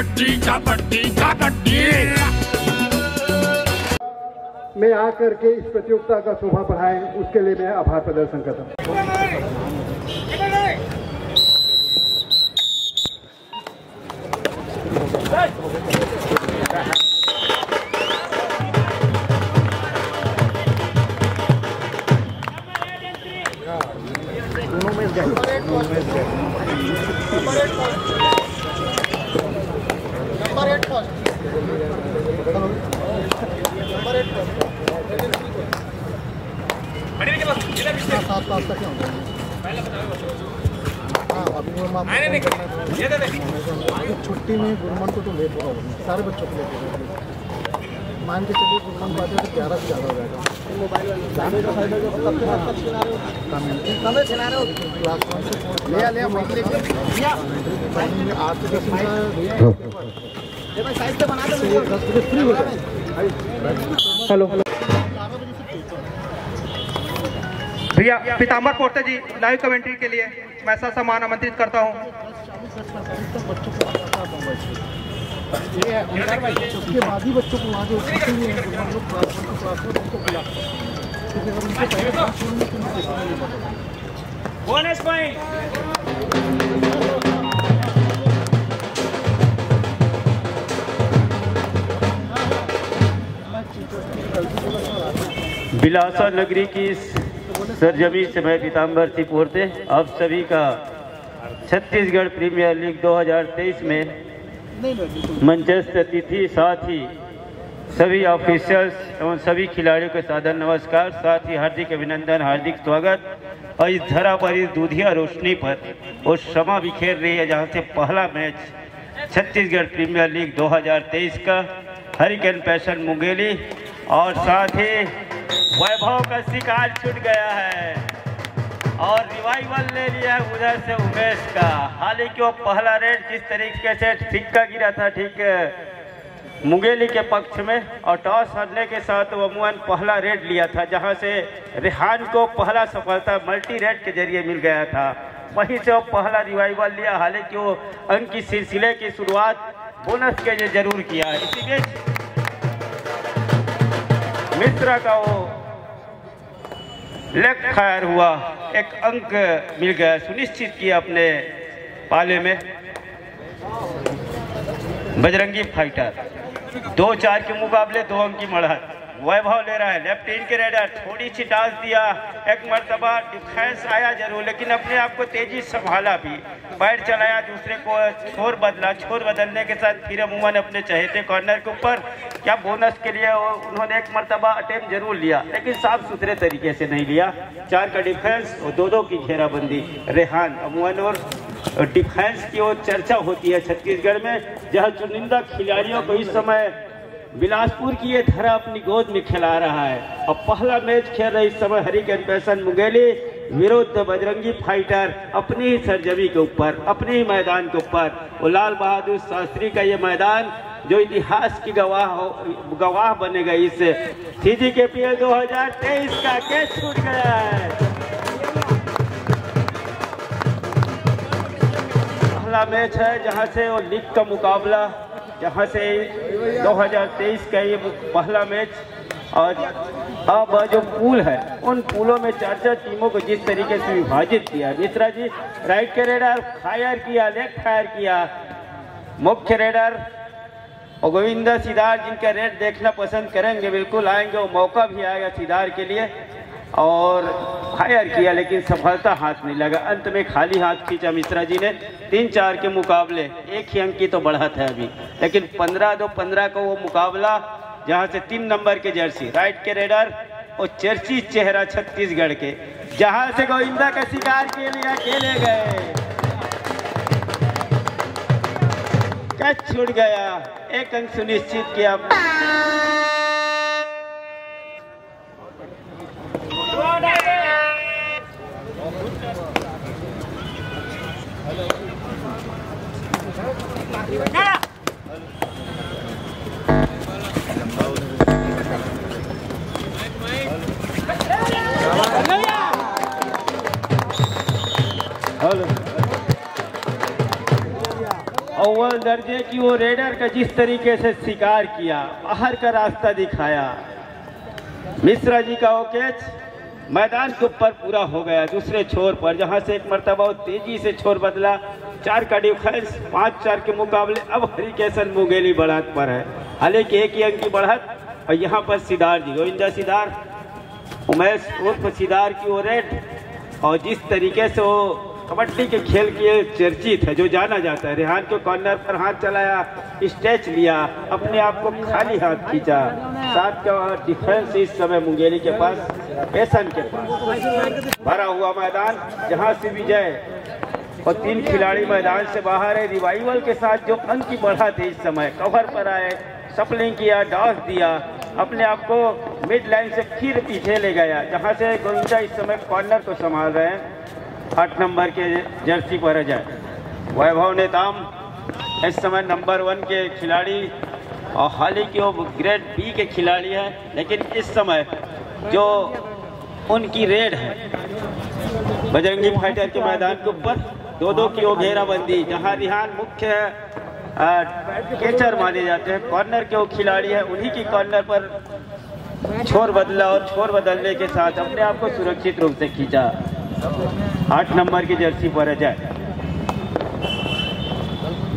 कबड्डी कबड्डी कबड्डी में आकर के इस प्रतियोगिता का शोभा बढ़ाएं, उसके लिए मैं आभार प्रदर्शन करता हूँ। छुट्टी में गुरमन को तो लेट होगा, सारे बच्चों को लेट होगा। मान के चलिए गुरमन पाते तो 11 से ज़्यादा हो जाएगा। जाने का फायदा जो हेलो भैया पीताम्बर पोर्ते जी लाइव कमेंट्री के लिए मैं सम्मान आमंत्रित करता हूँ। उसके बाद ही बच्चों को वहाँ जो बोनस पॉइंट बिलासा नगरी की सरजमी से मैं पीताम्बर सिंह पोर्ते आप सभी का छत्तीसगढ़ प्रीमियर लीग 2023 में मंचस्थ अतिथि, साथ ही सभी ऑफिसर्स एवं सभी खिलाड़ियों के सादर नमस्कार, साथ ही हार्दिक अभिनंदन, हार्दिक स्वागत। और इस धरा पर, इस दूधिया रोशनी पर वो क्षमा बिखेर रही है जहां से पहला मैच छत्तीसगढ़ प्रीमियर लीग 2023 का हरिकेन पैशन मुंगेली और साथ ही वैभव का शिकार छूट गया है और रिवाइवल ले लिया है उधर से उमेश का। हालांकि वो पहला रेड जिस तरीके से सिक्का गिरा था ठीक मुंगेली के पक्ष में और टॉस हारने के साथ वो अमूमन पहला रेड लिया था, जहां से रेहान को पहला सफलता मल्टी रेड के जरिए मिल गया था, वहीं से वो पहला रिवाइवल लिया। हालांकि वो अंक की सिलसिले की शुरुआत बोनस के लिए जरूर किया। इसी बीच मिश्रा का वो लेग फायर हुआ, एक अंक मिल गया, सुनिश्चित किया अपने पाले में बजरंगी फाइटर। 2-4 के मुकाबले 2 अंक की बढ़त वैभव ले रहा है। लेफ्ट इन के रेडर थोड़ी सी टास दिया, एक मरतबा डिफेंस आया जरूर, लेकिन अपने आप को तेजी संभाला भी, पैर चलाया, दूसरे को छोर बदला, छोर बदलने के साथ फिर अमूमन अपने चहेते कॉर्नर के ऊपर क्या बोनस के लिए उन्होंने एक मरतबा अटेम्प्ट जरूर लिया, लेकिन साफ सुथरे तरीके से नहीं लिया। 4 का डिफेंस और 2-2 की घेराबंदी रेहान अमूमन और डिफेंस की वो चर्चा होती है छत्तीसगढ़ में, जहां चुनिंदा खिलाड़ियों को इस समय बिलासपुर की ये धरा अपनी गोद में खिला रहा है। और पहला मैच खेल रहे इस समय हरिकेन पैशन मुंगेली विरुद्ध बजरंगी फाइटर अपनी ही सरजमी के ऊपर, अपने ही मैदान के ऊपर। वो लाल बहादुर शास्त्री का ये मैदान जो इतिहास की गवाह बनेगा इस CGKPL 2023 का। कैच छूट गया है, पहला मैच है जहां से वो लीग का मुकाबला, जहां से 2023 का ये पहला मैच। और अब जो पूल है उन पूलों में 4 टीमों को जिस तरीके से विभाजित किया, मिश्रा जी राइट के रेडर फायर किया, लेफ्ट फायर किया, मुख्य रेडर और गोविंदा सिदार जिनका रेड देखना पसंद करेंगे, बिल्कुल आएंगे, वो मौका भी आएगा सिदार के लिए, और फायर किया लेकिन सफलता हाथ नहीं लगा। अंत में खाली हाथ खींचा मिश्रा जी ने। 3-4 के मुकाबले 1 ही अंक की तो बढ़त है अभी, लेकिन 15-2-15 का वो मुकाबला जहां से 3 नंबर के जर्सी राइट के रेडर और चर्चित चेहरा छत्तीसगढ़ के, जहां से गोविंदा का शिकार के लिए खेले गए, कैच छूट गया, 1 अंक सुनिश्चित किया। अव्वल दर्जे की वो रेडर का जिस तरीके से शिकार किया, बाहर का रास्ता दिखाया, मिश्रा जी का वो कैच मैदान के ऊपर पूरा हो गया। दूसरे छोर पर जहां से एक मरतबा वो तेजी से छोर बदला, 4 का डिफेंस 5-4 के मुकाबले अब हरिकेशन मुंगेली बढ़त पर है। हालांकि एक ही अंक की बढ़त, और यहाँ पर सिदार जी, गोविंदा सिदार, उमेश उर्फ सिदार की वो रेड, और जिस तरीके से वो कबड्डी के खेल के चर्चित है, जो जाना जाता है। रेहान के कॉर्नर पर हाथ चलाया, स्टेच लिया, अपने आप को खाली हाथ खींचा। 7 का डिफेंस इस समय मुंगेली के पास, पेशन के पास भरा हुआ मैदान, जहां से विजय और 3 खिलाड़ी मैदान से बाहर है। रिवाइवल के साथ जो अंक की बढ़त है, इस समय कवर पर आए, सपलिंग किया, डॉस दिया, अपने आप को मिड लाइन से फिर पीछे ले गया, जहां से गोविंदा इस समय कॉर्नर को संभाल रहे हैं। 8 नंबर के जर्सी पर अजय। वैभव नेताम इस समय नंबर 1 के खिलाड़ी, और हालांकि वो ग्रेड बी के खिलाड़ी हैं, लेकिन इस समय जो उनकी रेड है बजरंगी फाइटर के मैदान के ऊपर, 2-2 की वो घेराबंदी, जहां रिहान मुख्य कैचर माने जाते हैं, कॉर्नर के वो खिलाड़ी है, उन्हीं की कॉर्नर पर छोर बदला, और छोर बदलने के साथ अपने आप को सुरक्षित रूप से खींचा। 8 नंबर की जर्सी पर अजय।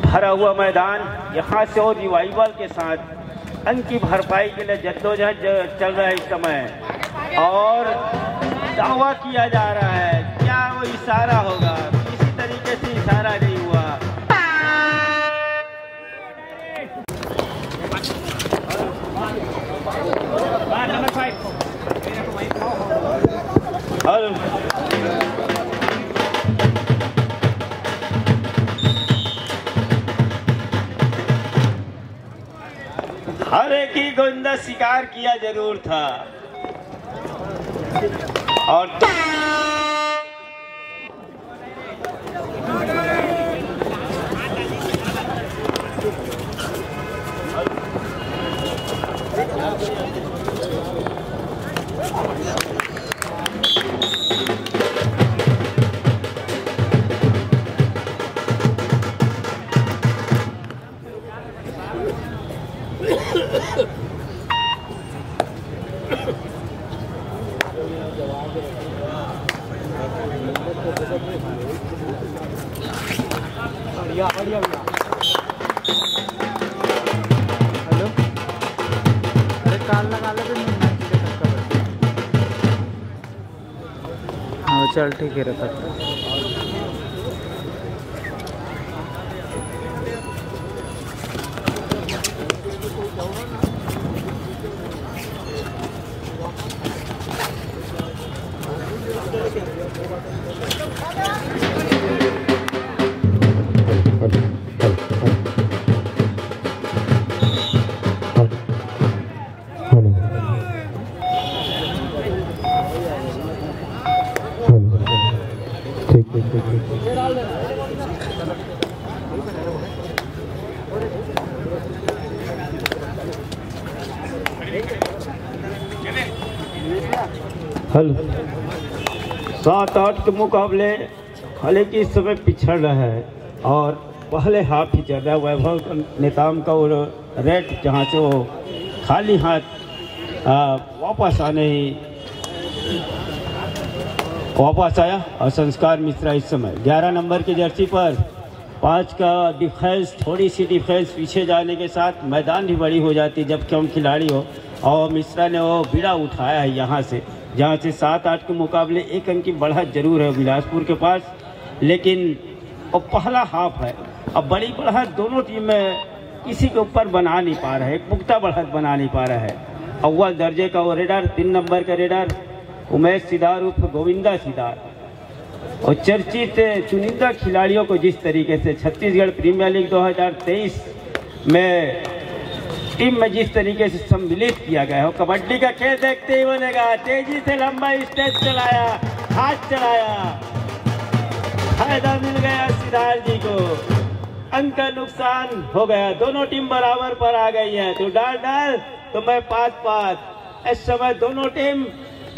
भरा हुआ मैदान, यहाँ से और रिवाइवल के साथ अंक की भरपाई के लिए जद्दोजहद चल रहा है इस समय, और दावा किया जा रहा है क्या वो इशारा होगा, किसी तरीके से इशारा नहीं हुआ। हर एक ही गोविंदा शिकार किया जरूर था, और हेलो, अरे काल लगा ले तो नहीं हाँ चल ठीक है रखा। हल 7-8 के मुकाबले हालांकि इस समय पिछड़ रहा है, और पहले हाफ ही चल रहा है। वैभव नेताम का वो रेड, जहाँ से वो खाली हाथ वापस आया, और संस्कार मिश्रा इस समय 11 नंबर की जर्सी पर 5 का डिफेंस, थोड़ी सी डिफेंस पीछे जाने के साथ मैदान भी बड़ी हो जाती है जब कम खिलाड़ी हो, और मिश्रा ने वो बीड़ा उठाया है यहाँ से, जहाँ से 7-8 के मुकाबले 1 अंक की बढ़त जरूर है बिलासपुर के पास, लेकिन वो पहला हाफ है। अब बड़ी बढ़त दोनों टीम में किसी के ऊपर बना नहीं पा रहा है, एक पुख्ता बढ़त बना नहीं पा रहा है। अव्वल दर्जे का वो रेडर, 3 नंबर का रेडर उमेश सिदार उर्फ गोविंदा सिदार, और चर्चित चुनिंदा खिलाड़ियों को जिस तरीके से छत्तीसगढ़ प्रीमियर लीग 2023 में टीम में जिस तरीके से सम्मिलित किया गया है, कबड्डी का खेल देखते ही बनेगा। तेजी से लंबा स्टेज चलाया, हाथ चलाया, फायदा मिल गया सिदार जी को, अंक का नुकसान हो गया। दोनों टीम बराबर पर आ गई है, तो डाल तो मैं 5-5। इस समय दोनों टीम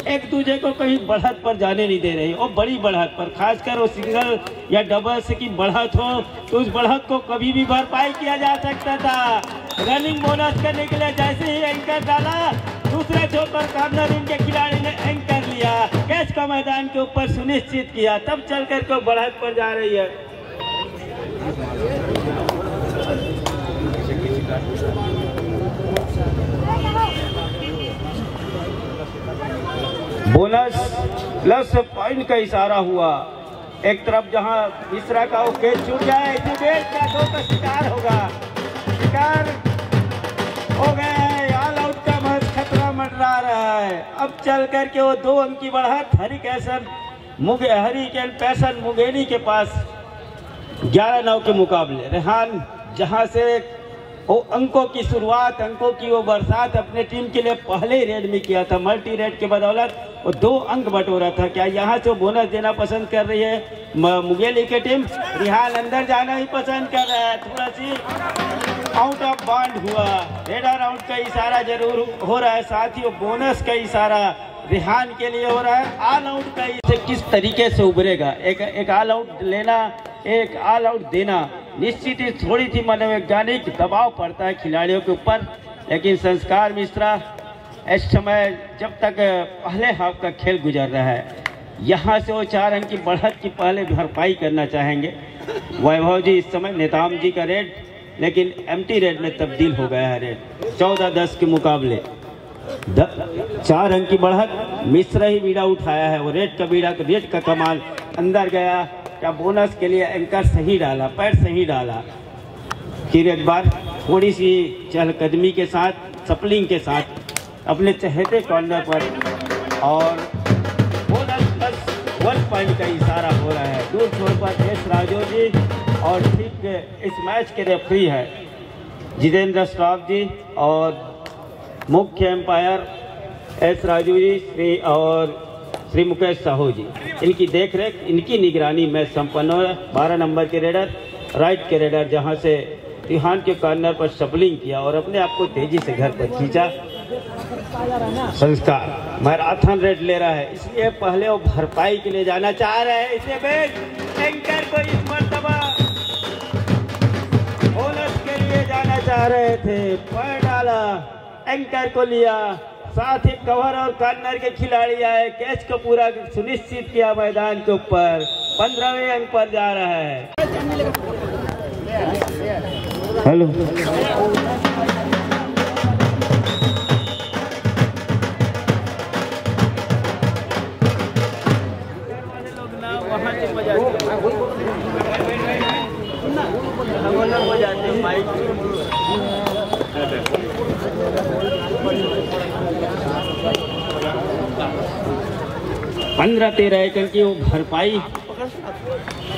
एक दूसरे को कहीं बढ़त पर जाने नहीं दे रही, और बड़ी बढ़त पर, खासकर वो सिंगल या डबल से की बढ़त हो तो उस बढ़त को कभी भी भरपाई किया जा सकता था। रनिंग बोनस करने के लिए जैसे ही एंकर डाला, दूसरे छोर पर कॉर्नर इनके खिलाड़ी ने एंकर लिया, कैच का मैदान के ऊपर सुनिश्चित किया, तब चल कर के बढ़त पर जा रही है। बोनस प्लस पॉइंट का इशारा हुआ। एक तरफ जहां मिश्रा का वो कैच छूट जाए, डिबेट का दो का शिकार होगा, शिकार हो गया है, ऑल आउट का महज खतरा मंडरा रहा है। अब चल कर के वो 2 अंक की बढ़त हरिकेन पैसन मुंगेली के पास 11-9 के मुकाबले। रेहान जहां से वो अंकों की शुरुआत, अंकों की वो बरसात अपने टीम के लिए पहले ही रेड में किया था, मल्टी रेड के बदौलत वो 2 अंक बटोरा था। क्या यहाँ से बोनस देना पसंद कर रही है मुंगेली की टीम? रेहान अंदर जाना ही पसंद कर रहा है, थोड़ा सी आउट ऑफ बाउंड हुआ, रेडर आउट का इशारा जरूर हो रहा है, साथ ही वो बोनस का इशारा रेहान के लिए हो रहा है। ऑल आउट का इसे किस तरीके से उभरेगा, एक ऑल आउट लेना, एक ऑल आउट देना, निश्चित ही थोड़ी सी मनोवैज्ञानिक दबाव पड़ता है खिलाड़ियों के ऊपर, लेकिन संस्कार मिश्रा इस समय जब तक पहले हाफ का खेल गुजर रहा है, यहाँ से वो 4 अंक की बढ़त की पहले भरपाई करना चाहेंगे। वैभव जी इस समय नेताम जी का रेड, लेकिन एम्प्टी रेड में तब्दील हो गया है रेड। 14-10 के मुकाबले 4 अंक की बढ़त, मिश्रा ही बीड़ा उठाया है, वो रेड का कमाल अंदर गया। क्या बोनस के लिए एंकर सही डाला, पैर सही डाला, फिर एक बार थोड़ी सी चहलकदमी के साथ, सपलिंग के साथ अपने चहेते कॉर्नर पर, और बोनस प्लस 1 पॉइंट का इशारा हो रहा है। दूर छोर पर एस राजू जी, और ठीक इस मैच के रेफरी है जितेंद्र श्रॉफ जी, और मुख्य एम्पायर एस राजू जी और श्री मुकेश साहू जी, इनकी देखरेख, इनकी निगरानी मैच संपन्न हो। 12 नंबर के रेडर, राइट के रेडर, जहां से रिहान के कॉर्नर पर शबलिंग किया और अपने आप को तेजी से घर पर खींचा। संस्कार मैराथन रेड ले रहा है, इसलिए पहले वो भरपाई के लिए जाना चाह रहे हैं, इसलिए बेग एंकर को इस मर्तबा बोनस के लिए जाना चाह रहे थे, पैर डाला, एंकर को लिया, साथ ही कवर और कॉर्नर के खिलाड़ी आए, कैच को पूरा सुनिश्चित किया मैदान के ऊपर। 15वें अंक पर जा रहा है। हेलो पंद्रह 13 एकड़ की वो भरपाई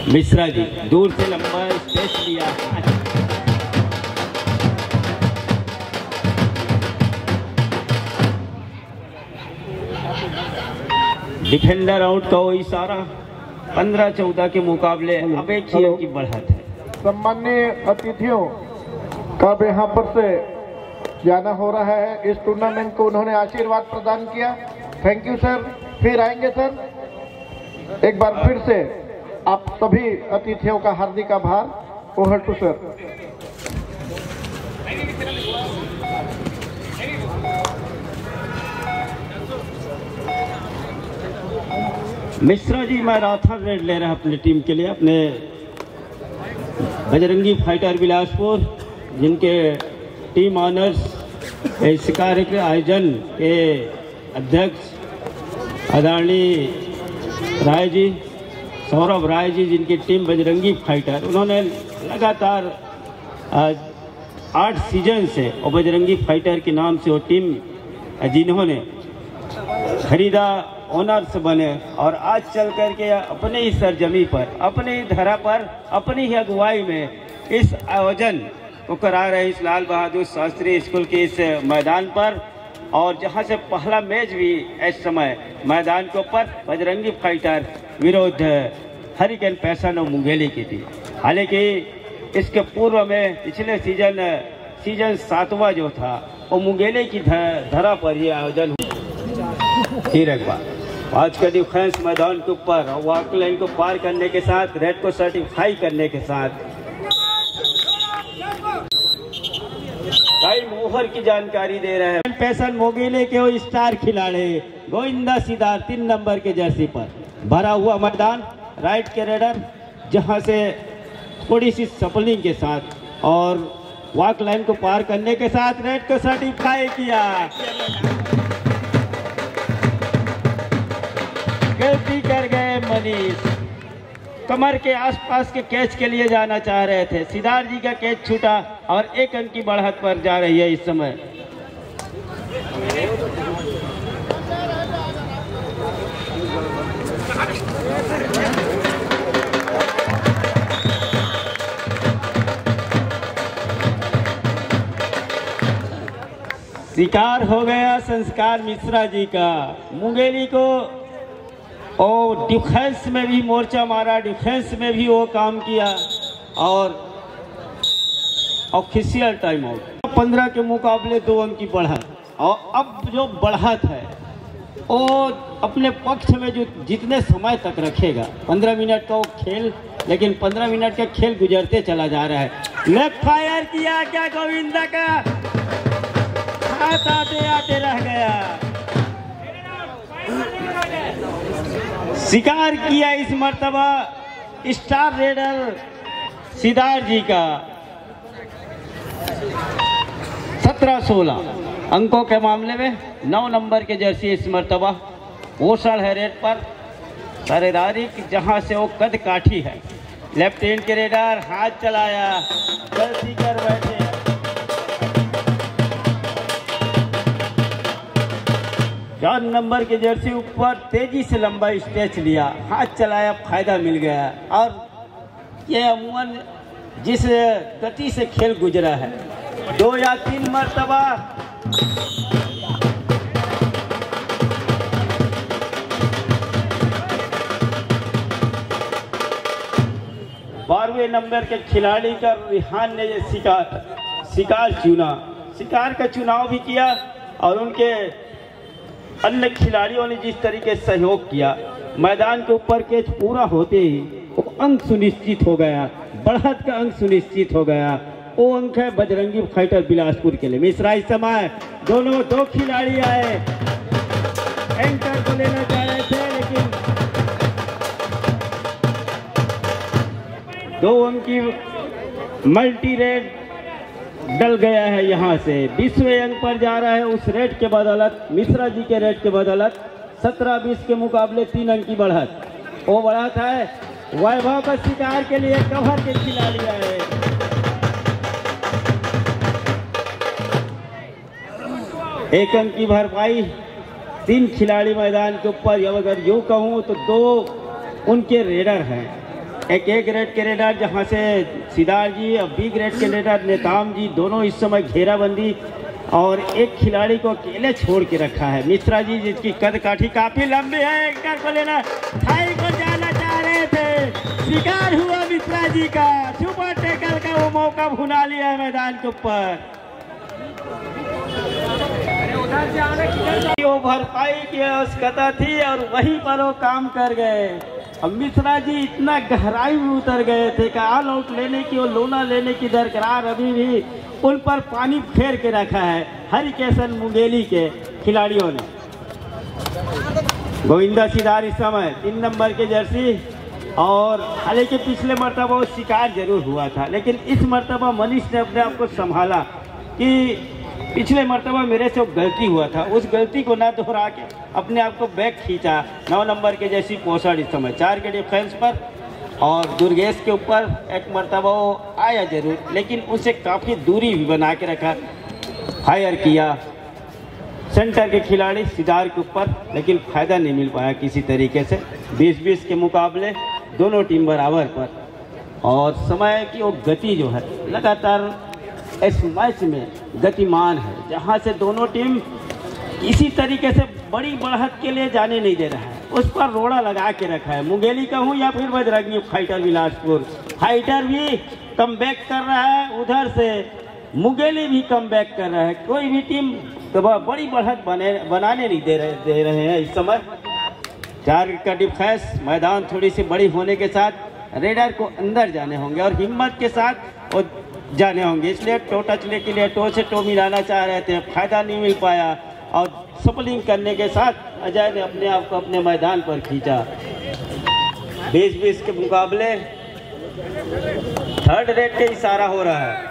मिश्रा जी दूर से लंबा स्पेस लिया। डिफेंडर आउट का वो इशारा। 15-14 के मुकाबले अब एक ही की बढ़त है। सम्माननीय अतिथियों का यहाँ पर से जाना हो रहा है। इस टूर्नामेंट को उन्होंने आशीर्वाद प्रदान किया। Thank you sir. फिर आएंगे सर। एक बार फिर से आप सभी अतिथियों का हार्दिक आभार। Over to sir. Mishra ji marathon raid ले रहे हैं अपनी टीम के लिए, अपने बजरंगी फाइटर बिलासपुर, जिनके टीम ऑनर्स इस कार्य के आयोजन के अध्यक्ष आदरणीय राय जी, सौरभ राय जी, जिनकी टीम बजरंगी फाइटर, उन्होंने लगातार 8 सीजन से और बजरंगी फाइटर के नाम से वो टीम जिन्होंने खरीदा, ओनर्स बने और आज चल करके अपने ही सरजमी पर, अपनी ही धरा पर, अपनी ही अगुवाई में इस आयोजन को करा रहे इस लाल बहादुर शास्त्री स्कूल के इस मैदान पर। और जहां से पहला मैच भी इस समय मैदान के ऊपर बजरंगी फाइटर विरोध हरिकेन पैसन और मुंगेली की थी। हालांकि इसके पूर्व में पिछले सीजन 7वां जो था वो मुंगेली की धरा पर यह आयोजन हुआ। फिर एक बार आज का डिफेंस मैदान के ऊपर और वॉक लाइन को पार करने के साथ रेड को सर्टिफाई करने के साथ टाइम ओवर की जानकारी दे रहे हैं। पैसन मोगेले के वो स्टार खिलाड़ी गोविंदा सिदार 3 नंबर के जर्सी पर भरा हुआ मैदान, राइट के रेडर जहां से थोड़ी सी सफलिंग के साथ और वॉक लाइन को पार करने के साथ रेड को सर्टिफाई किया। गलती कर गए मनीष, कमर के आसपास के कैच के लिए जाना चाह रहे थे, सिदार जी का कैच छूटा और 1 अंक की बढ़त पर जा रही है इस समय। शिकार हो गया संस्कार मिश्रा जी का। मुंगेली को और डिफेंस में भी मोर्चा मारा, डिफेंस में भी वो काम किया और ऑफिशियल टाइम आउट 15 के मुकाबले 2 अंक की बढ़त। और अब जो बढ़त है वो अपने पक्ष में जो जितने समय तक रखेगा, 15 मिनट का वो खेल, लेकिन 15 मिनट का खेल गुजरते चला जा रहा है। लेफ्ट फायर किया क्या गोविंदा का, हाथ आते आते रह गया। शिकार किया इस मर्तबा स्टार रेडर सिदार जी का। 17-16 अंकों के मामले में 9 नंबर के जर्सी इस मर्तबा ओसड़ है रेड पर। सरेदारी जहां से वो कद काठी है। लेफ्ट हैंड के रेडर हाथ चलाया, गलती कर बैठे। 4 नंबर के जर्सी ऊपर तेजी से लंबा स्टेच लिया, हाथ चलाया, फायदा मिल गया। और ये अमूमन जिस गति से खेल गुजरा है 2 या 3 मरतबा बारहवें नंबर के खिलाड़ी का रिहान ने ये शिकार चुना, शिकार का चुनाव भी किया और उनके अन्य खिलाड़ियों ने जिस तरीके से सहयोग किया, मैदान के ऊपर कैच पूरा होते ही वो अंक सुनिश्चित हो गया, बढ़त का अंक सुनिश्चित हो गया। वो अंक है बजरंगी फाइटर बिलासपुर के लिए। मिश्रा इस समय दोनों 2 खिलाड़ी आए, एंकर को लेना चाह रहे थे लेकिन 2 अंक की मल्टी रेड डल गया है। यहाँ से 20वें अंक पर जा रहा है उस रेड के बदौलत, मिश्रा जी के रेड के बदौलत 17-20 के मुकाबले 3 अंक की बढ़त। वो बढ़त है वैभव का शिकार के लिए कवर के खिलाड़ी आए। एक अंक की भरपाई, 3 खिलाड़ी मैदान के ऊपर। अगर यूँ कहूँ तो 2 उनके रेडर हैं, एक रेड के रेडर जहां से सिदार जी और बी ग्रेड के रेडर नेताम जी दोनों इस समय घेराबंदी और एक खिलाड़ी को अकेले छोड़ के रखा है। मिश्रा जी जिसकी कद काठी काफी लंबी है, एंकर को लेना थाई को जाना चाह रहे थे, शिकार हुआ मिश्रा जी का। सुपर टैकल का वो मौका भुला लिया है मैदान के ऊपर। वो भरपाई की आवश्यकता थी और वहीं पर वो काम कर गए। अब मिश्रा जी इतना गहराई में उतर गए थे कि ऑल आउट लेने की और लोना लेने की दरकरार अभी भी उन पर पानी फेर के रखा है हरिकेशन मुंगेली के खिलाड़ियों ने। गोविंदा सिदार इस समय 3 नंबर के जर्सी, और हालांकि पिछले मरतबा वो शिकार जरूर हुआ था, लेकिन इस मरतबा मनीष ने अपने आप को संभाला कि पिछले मरतबा मेरे से गलती हुआ था, उस गलती को ना दोहरा के अपने आप को बैक खींचा। 9 नंबर के जैसी पोसड़ इस समय 4 के डिफेंस पर, और दुर्गेश के ऊपर एक मरतबा वो आया जरूर, लेकिन उसे काफ़ी दूरी भी बना के रखा। फायर किया सेंटर के खिलाड़ी सिदार के ऊपर, लेकिन फायदा नहीं मिल पाया किसी तरीके से। 20-20 के मुकाबले दोनों टीम बराबर पर, और समय की वो गति जो है लगातार इस मैच में गतिमान है, जहां से दोनों टीम इसी तरीके से बड़ी बढ़त के लिए जाने नहीं दे रहा है, उस पर रोड़ा लगा के रखा है। मुंगेली का हूँ या फिर बजरंगी फाइटर बिलासपुर, फाइटर भी कमबैक कर रहा है उधर से, मुंगेली भी कम बैक कर रहा है। कोई भी टीम तो बड़ी बढ़त बनाने नहीं दे रहे हैं इस समय। 4 का डिफेंस, मैदान थोड़ी सी बड़ी होने के साथ रेडर को अंदर जाने होंगे और हिम्मत के साथ और जाने होंगे, इसलिए टो टचने के लिए टो से टो मिलाना चाह रहे थे, फायदा नहीं मिल पाया और सपलिंग करने के साथ अजय ने अपने आप को अपने मैदान पर खींचा। 20-20 के मुकाबले थर्ड रेट के इशारा हो रहा है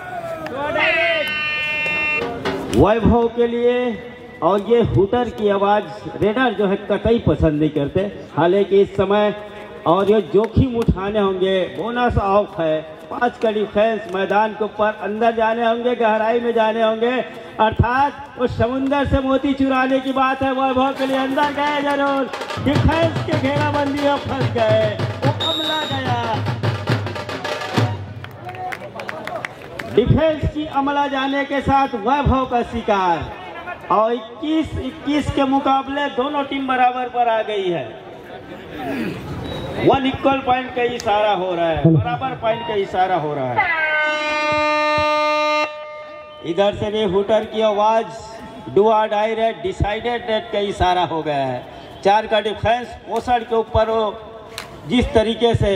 वैभव के लिए, और ये हुटर की आवाज रेडर जो है कतई पसंद नहीं करते। हालांकि इस समय और ये जोखिम उठाने होंगे, बोनस ऑफ है, 5 का डिफेंस, मैदान के ऊपर अंदर जाने होंगे, गहराई में जाने होंगे, अर्थात उस समुंदर से मोती चुराने की बात है। वैभव के लिए अंदर गए जरूर, डिफेंस के घेराबंदी में फंस गए, वो अमला गया, डिफेंस की अमला जाने के साथ वैभव का शिकार। और 21 के मुकाबले दोनों टीम बराबर पर आ गई है। 1 इक्वल पॉइंट का इशारा हो रहा है, बराबर पॉइंट का इशारा हो रहा है। इधर से भी हुटर की आवाज, डू और डाई रेड, डिसाइडेड रेड का इशारा हो गया है। 4 का डिफेंस, पोसड़ के ऊपर वो जिस तरीके से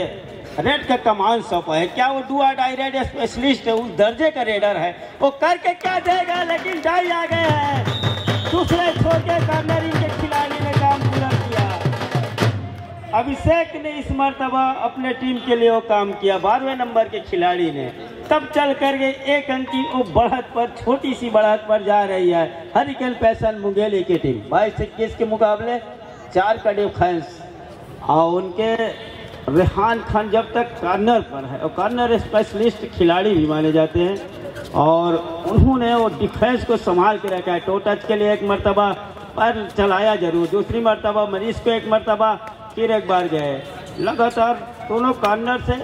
रेड का कमान सौंपा है, क्या वो डू और डाई रेड स्पेशलिस्ट है, उस दर्जे का रेडर है, वो करके क्या देगा, लेकिन डाई आ गए हैं। दूसरे छोटे कॉर्नर इनके खिलाड़ी ने काम पूरा किया। अभिषेक ने इस मर्तबा अपने टीम के लिए वो काम किया, 12वें नंबर के खिलाड़ी ने, तब चल कर के 1 अंक की वो बढ़त पर, छोटी सी बढ़त पर जा रही है हरिकेन पैशन मुंगेली की टीम। 22-21 के मुकाबले 4 का डिफेंस, और उनके रेहान खान जब तक कॉर्नर पर है, और कॉर्नर स्पेशलिस्ट खिलाड़ी भी माने जाते हैं, और उन्होंने वो डिफेंस को संभाल के रखा है। टो टच के लिए 1 मरतबा पर चलाया जरूर, दूसरी मरतबा मरीज को 1 मरतबा, फिर 1 बार गए, लगातार दोनों कॉर्नर से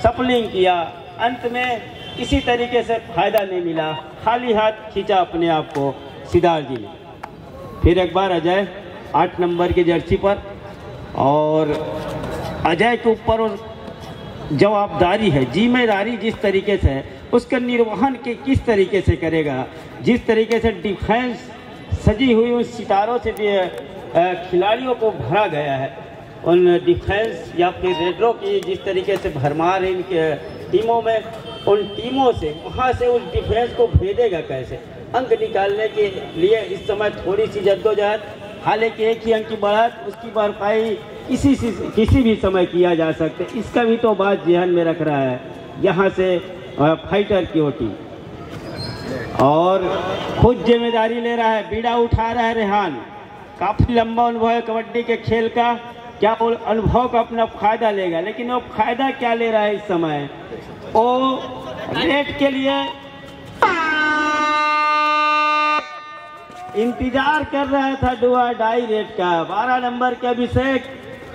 सपलिंग किया। अंत में किसी तरीके से फायदा नहीं मिला, खाली हाथ खींचा अपने आप को सिद्धार्थ जी ने। फिर 1 बार अजय 8 नंबर की जर्सी पर, और अजय के ऊपर जवाबदारी है, जिम्मेदारी जिस तरीके से है उसका निर्वहन के किस तरीके से करेगा। जिस तरीके से डिफेंस सजी हुई उन सितारों से भी खिलाड़ियों को भरा गया है, उन डिफेंस या फिर रेडरों की जिस तरीके से भरमार है इनके टीमों में, उन टीमों से वहाँ से उस डिफेंस को भेदेगा कैसे। अंक निकालने के लिए इस समय थोड़ी सी जद्दोजहद, हालांकि 1 ही अंक की बढ़त, उसकी भरपाई किसी भी समय किया जा सकता है, इसका भी तो बात ध्यान में रख रहा है यहाँ से फाइटर की ओटी, और खुद जिम्मेदारी ले रहा है, बीड़ा उठा रहा है रेहान। काफी लंबा अनुभव है कबड्डी के खेल का, क्या वो अनुभव का अपना फायदा लेगा, लेकिन वो फायदा क्या ले रहा है इस समय, वो रेट के लिए इंतजार कर रहा था डुआ डाई रेड का। 12 नंबर के अभिषेक,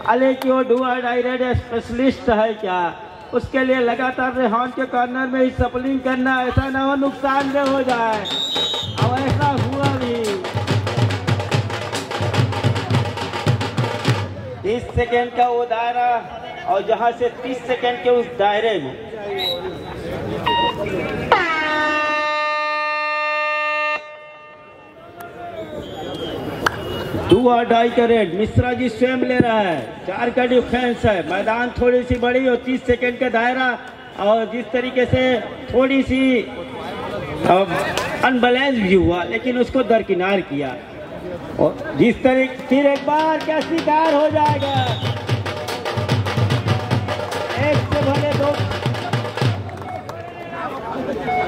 हालांकि वो डुआ डाई रेड स्पेशलिस्ट है क्या, उसके लिए लगातार रेहान के कॉर्नर में ही सपलिंग करना, ऐसा ना हो नुकसानदेह हो जाए, अब ऐसा हुआ भी। 30 सेकेंड का वो दायरा, और जहां से 30 सेकेंड के उस दायरे में डू और डाई का रेड मिश्रा जी स्वयं ले रहा है। 4 का डिफेंस है, मैदान थोड़ी सी बड़ी और 30 सेकेंड का दायरा, और जिस तरीके से थोड़ी सी अनबैलेंस भी हुआ, लेकिन उसको दरकिनार किया, और जिस तरीके फिर 1 बार क्या शिकार हो जाएगा, 1 से भले 2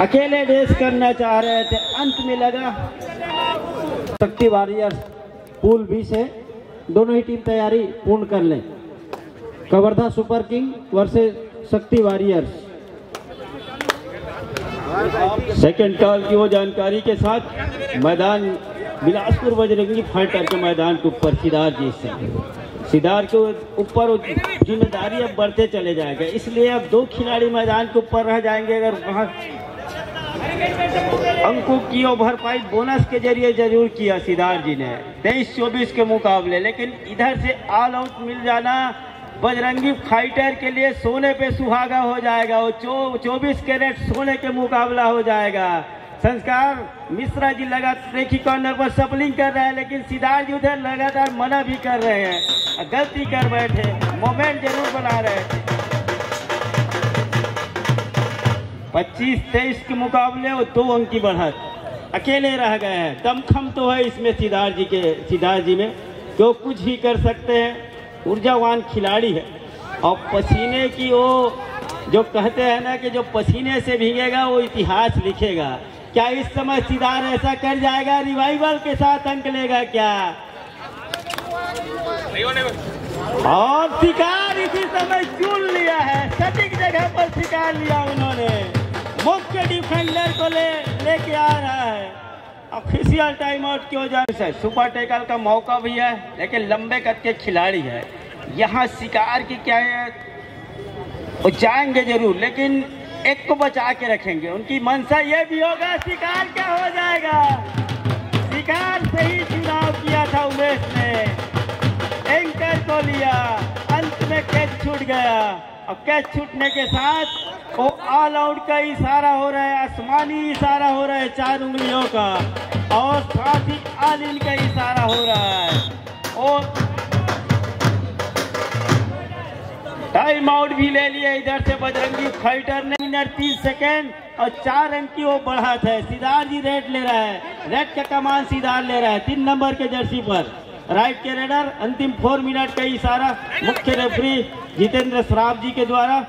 अकेले रेस करना चाह रहे थे, अंत में लगा। शक्ति वॉरियर्स पूल बी से दोनों ही टीम तैयारी पूर्ण कर लें। कवर्धा सुपर किंग वर्सेस शक्ति वॉरियर्स। सेकेंड कॉल की वो जानकारी के साथ मैदान बिलासपुर बजरंगी फाइटर के मैदान के ऊपर सिद्धार्थ जी से, सिद्धार्थ के ऊपर जिम्मेदारी अब बढ़ते चले जाएगा, इसलिए अब 2 खिलाड़ी मैदान के ऊपर रह जाएंगे। अगर वहाँ अंकों की भरपाई बोनस के जरिए जरूर किया सिद्धार्थ जी ने 23-24 के मुकाबले, लेकिन इधर से ऑल आउट मिल जाना बजरंगी फाइटर के लिए सोने पे सुहागा हो जाएगा। वो 24 कैरेट सोने के मुकाबला हो जाएगा। संस्कार मिश्रा जी लगातार एक ही कॉर्नर पर सपलिंग कर रहे हैं, लेकिन सिद्धार्थ जी उधर लगातार मना भी कर रहे हैं, गलती कर बैठे, मोमेंट जरूर बना रहे थे। 25-23 के मुकाबले वो 2 अंक की बढ़त, अकेले रह गए हैं। दमखम तो है इसमें सिद्धार्थ जी में, जो कुछ भी कर सकते हैं, ऊर्जावान खिलाड़ी है। और पसीने की वो जो कहते हैं ना कि जो पसीने से भीगेगा वो इतिहास लिखेगा। क्या इस समय सिद्धार्थ ऐसा कर जाएगा? रिवाइवल के साथ अंक लेगा क्या? और शिकार इसी समय चुन लिया है, सटीक जगह पर शिकार लिया उन्होंने। मुख्य डिफेंडर को लेके आ रहा है। ऑफिशियल टाइम आउट क्यों जा रहा है? सुपर टैकल का मौका भी है, लेकिन लंबे कद के खिलाड़ी है। यहाँ शिकार की क्या है, वो जाएंगे जरूर, लेकिन एक को बचा के रखेंगे। उनकी मंशा ये भी होगा शिकार क्या हो जाएगा। शिकार सही चुनाव किया था उमेश ने, एंकर को लिया, अंत में कैच छूट गया। और कैच छूटने के साथ वो ऑल आउट का इशारा हो रहा है, आसमानी इशारा हो रहा है 4 उंगलियों का, और साथ ही ऑल इन का इशारा हो रहा है। और टाइम आउट भी ले लिया इधर से बजरंगी फाइटर ने। मिनट 30 सेकेंड और 4 अंक की वो बढ़त है। सिद्धार्थ जी रेड ले रहा है, रेड का कमान सिद्धार्थ ले रहा है 3 नंबर के जर्सी पर। राइट के रेडर अंतिम 4 मिनट का इशारा मुख्य रेफरी जितेंद्र श्राफ जी के द्वारा।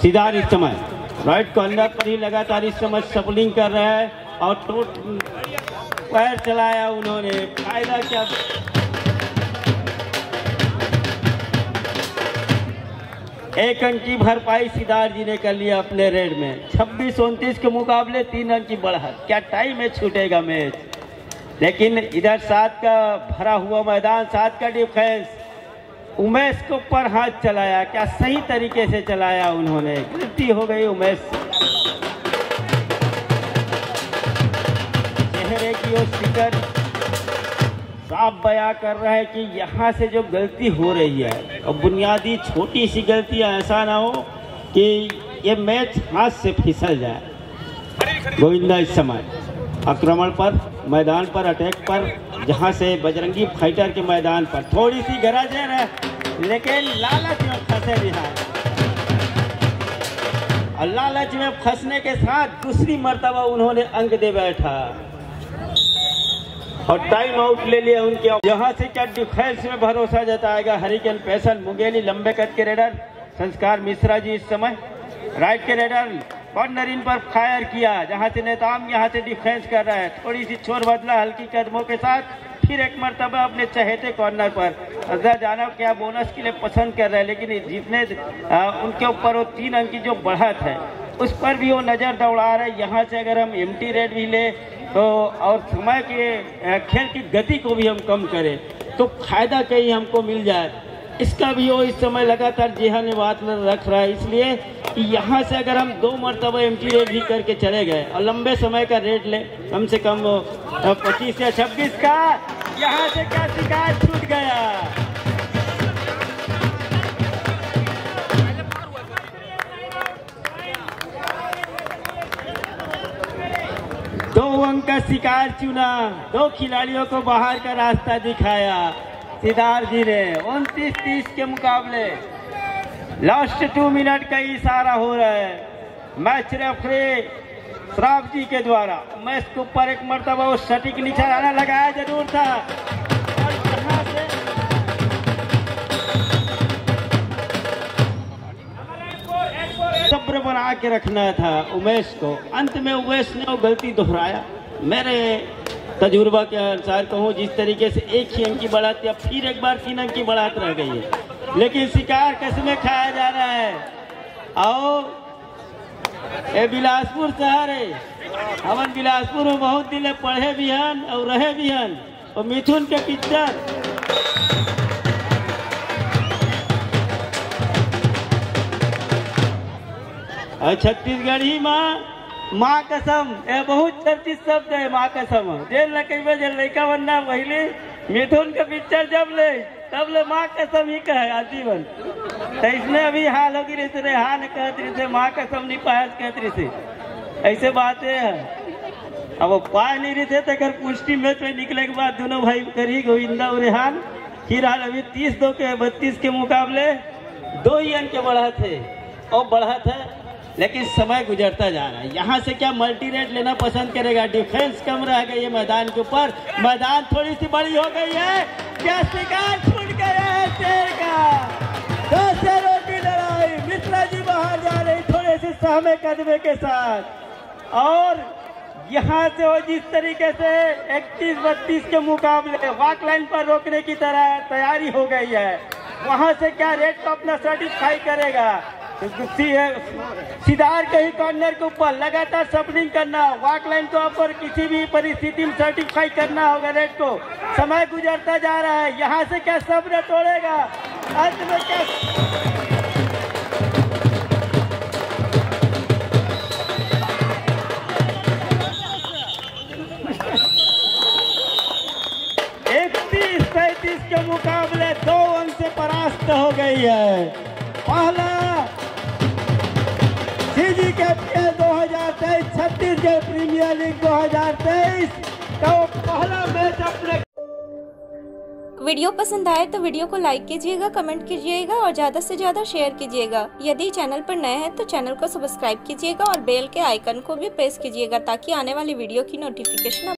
सिद्धार्थ इस समय राइट कॉर्नर पर ही लगातार इस समय सपलिंग कर रहा है, और पैर चलाया उन्होंने। फायदा क्या? एक अंक की भरपाई सिद्धार्थ जी ने कर लिया अपने रेड में। 26-29 के मुकाबले 3 अंक की बढ़त। क्या टाइम में छूटेगा मैच? लेकिन इधर 7 का भरा हुआ मैदान, 7 का डिफेंस, उमेश को ऊपर हाथ चलाया। क्या सही तरीके से चलाया उन्होंने? गलती हो गई उमेश। चेहरे की वो शिकर साफ बयां कर रहा है कि यहाँ से जो गलती हो रही है, और बुनियादी छोटी सी गलती, ऐसा ना हो कि ये मैच हाथ से फिसल जाए। गोविंदा इस समय आक्रमण पर, मैदान पर, अटैक पर, जहाँ से बजरंगी फाइटर के मैदान पर थोड़ी सी गरज है, लेकिन लालच में फंसे भी हैं। और लालच में फंसने के साथ दूसरी मर्तबा उन्होंने अंक दे बैठा और टाइम आउट ले लिया उनके। यहाँ से क्या डिफेंस में भरोसा जताएगा हरिकेन पैसन मुंगेली। लंबे कद के रेडर संस्कार मिश्रा जी इस समय राइट के रेडर कॉर्नर इन पर फायर किया, जहाँ से नेताम यहाँ से डिफेंस कर रहा है। थोड़ी सी छोर बदला हल्की कदमों के साथ, फिर एक मरतबा अपने चहेते कॉर्नर पर। अजहर जानव क्या बोनस के लिए पसंद कर रहे हैं, लेकिन जितने उनके ऊपर वो 3 अंक की जो बढ़त है उस पर भी वो नज़र दौड़ा रहे। यहाँ से अगर हम एम्प्टी रेड भी ले तो, और समय के खेल की गति को भी हम कम करें तो फायदा कहीं हमको मिल जाए, इसका भी वो इस समय लगातार जेहन बात रख रहा है। इसलिए कि यहाँ से अगर हम 2 मरतबा एम्प्टी रेड भी करके चले गए और लंबे समय का रेड ले, कम से कम 25 या 26 का, यहाँ से क्या शिकार छूट गया। दो अंक का शिकार चुना, 2 खिलाड़ियों को बाहर का रास्ता दिखाया सिद्धार्थ जी ने। 29-30 के मुकाबले लास्ट 2 मिनट का इशारा हो रहा है मैच रेफरी श्राफ जी के द्वारा। मैच के ऊपर एक मरतबा वो सटीक निशाना लगाया जरूर था, और यहाँ से सब्र बना के रखना था उमेश को। अंत में उमेश ने वो गलती दोहराया। मेरे तजुर्बा के अनुसार कहूँ, जिस तरीके से 1 ही अंक की बढ़त या फिर एक बार 3 अंक की बढ़त रह गई है, लेकिन शिकार कसमें खाया जा रहा है। आओ ये बिलासपुर शहर है, हमन बिलासपुर में बहुत दिन पढ़े भी हन और रहे भी हन। और मिथुन के पिक्चर छत्तीसगढ़ ही माँ कसम, ये बहुत चर्चित शब्द है माँ कसम। जेल न कई जेल लड़का बनना पहले मिथुन के पिक्चर जब ले तब ले माँ कसम ही कहेगा जीवन। तो इसमें अभी हाल होगी रही थे, हाँ न कहते रही थे, माँ कसम नहीं पाया कहते रही थे, ऐसे बातें है। अब वो पा नहीं रहे थे तो पुष्टि मैच में निकले के बाद दोनों भाई करी गोविंदा और रेहान फिलहाल अभी 30-2 के 32 के मुकाबले 2 ही अंक के बढ़ा थे और बढ़ा था, लेकिन समय गुजरता जा रहा है। यहाँ से क्या मल्टी रेट लेना पसंद करेगा? डिफेंस कम रह गई है मैदान के ऊपर, मैदान थोड़ी सी बड़ी हो गई है। क्या शिकार छूट गया है शेर का? 2 शेरों की लड़ाई, मिश्रा जी बाहर जा रही थोड़े से सहमे कदमे के साथ, और यहाँ से वो जिस तरीके से 31-32 के मुकाबले वॉक लाइन पर रोकने की तरह तैयारी हो गई है, वहाँ से क्या रेड को अपना सर्टिफाई करेगा? सिदार के ही कॉर्नर के ऊपर लगातार सपनिंग करना, वॉक लाइन को ऊपर किसी भी परिस्थिति में सर्टिफाई करना होगा रेड को। समय गुजरता जा रहा है, यहाँ से क्या सब्र तोड़ेगा? अंत में क्या 31-35 के मुकाबले 2 अंक से परास्त हो गई है। पहला CGKPL 2023 छत्तीसगढ़ प्रीमियर लीग 2023 का पहला मैच अपने। वीडियो पसंद आए तो वीडियो को लाइक कीजिएगा, कमेंट कीजिएगा और ज़्यादा से ज़्यादा शेयर कीजिएगा। यदि चैनल पर नए हैं तो चैनल को सब्सक्राइब कीजिएगा और बेल के आइकन को भी प्रेस कीजिएगा ताकि आने वाली वीडियो की नोटिफिकेशन